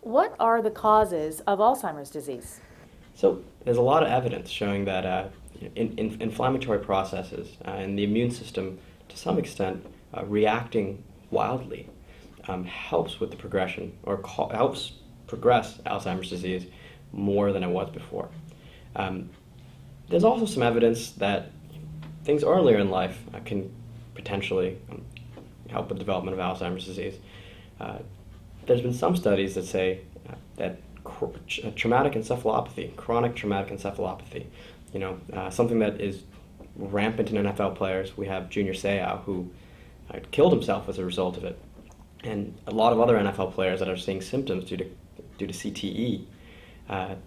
What are the causes of Alzheimer's disease? So there's a lot of evidence showing that inflammatory processes and the immune system, to some extent, reacting wildly helps with the progression or helps progress Alzheimer's disease more than it was before. There's also some evidence that things earlier in life can potentially help with the development of Alzheimer's disease. There's been some studies that say that traumatic encephalopathy, chronic traumatic encephalopathy, something that is rampant in NFL players. We have Junior Seau, who killed himself as a result of it, and a lot of other NFL players that are seeing symptoms due to CTE.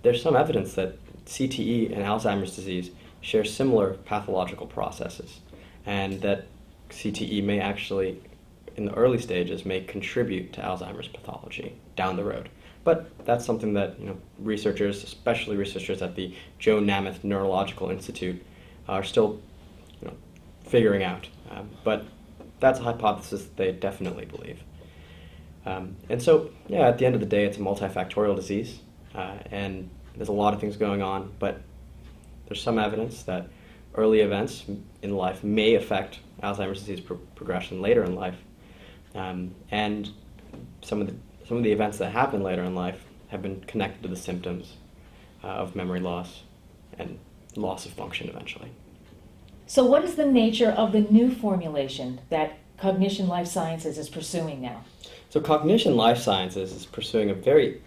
There's some evidence that CTE and Alzheimer's disease share similar pathological processes, and that CTE may actually, in the early stages, may contribute to Alzheimer's pathology down the road. But that's something that researchers, especially researchers at the Joe Namath Neurological Institute, are still figuring out. But that's a hypothesis that they definitely believe. And so, at the end of the day, it's a multifactorial disease, and there's a lot of things going on, but there's some evidence that early events in life may affect Alzheimer's disease progression later in life, and some of the events that happen later in life have been connected to the symptoms of memory loss and loss of function eventually. So what is the nature of the new formulation that Cognition Life Sciences is pursuing now? So Cognition Life Sciences is pursuing a very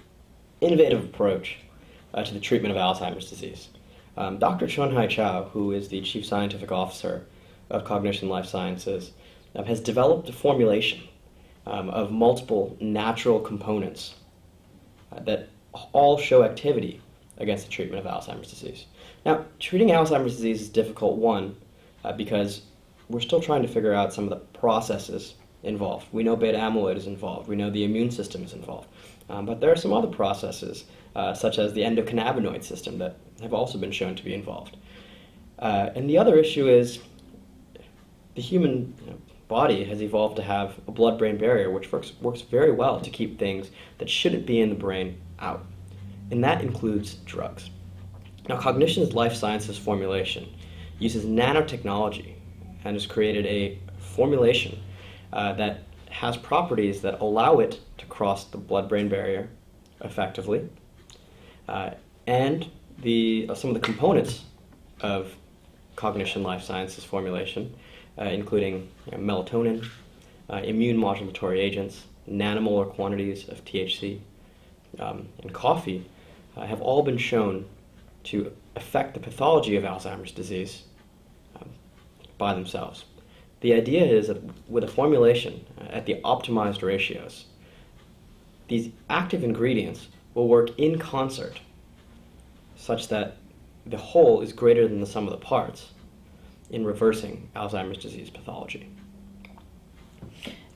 innovative approach to the treatment of Alzheimer's disease. Dr. Chun-Hai Chow, who is the Chief Scientific Officer of Cognition Life Sciences, has developed a formulation of multiple natural components that all show activity against the treatment of Alzheimer's disease. Now, treating Alzheimer's disease is difficult, one, because we're still trying to figure out some of the processes involved. We know beta amyloid is involved. We know the immune system is involved. But there are some other processes, such as the endocannabinoid system, that have also been shown to be involved. And the other issue is the human body has evolved to have a blood-brain barrier which works very well to keep things that shouldn't be in the brain out. And that includes drugs. Now, Cognition's life sciences formulation uses nanotechnology and has created a formulation that has properties that allow it to cross the blood-brain barrier effectively. And some of the components of Cognition Life Sciences formulation, including melatonin, immune modulatory agents, nanomolar quantities of THC, and coffee, have all been shown to affect the pathology of Alzheimer's disease by themselves. The idea is that with a formulation at the optimized ratios, these active ingredients will work in concert such that the whole is greater than the sum of the parts in reversing Alzheimer's disease pathology.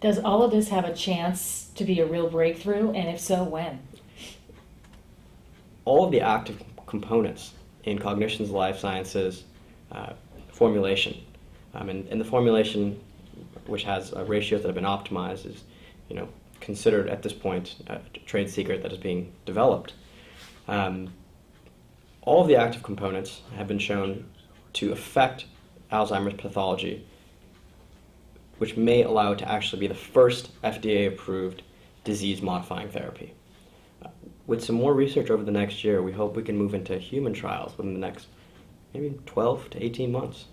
Does all of this have a chance to be a real breakthrough, and if so, when? All of the active components in Cognition's life sciences formulation, and the formulation, which has ratios that have been optimized, is considered at this point a trade secret that is being developed. All of the active components have been shown to affect Alzheimer's pathology, which may allow it to actually be the first FDA-approved disease-modifying therapy. With some more research over the next year, we hope we can move into human trials within the next maybe 12 to 18 months.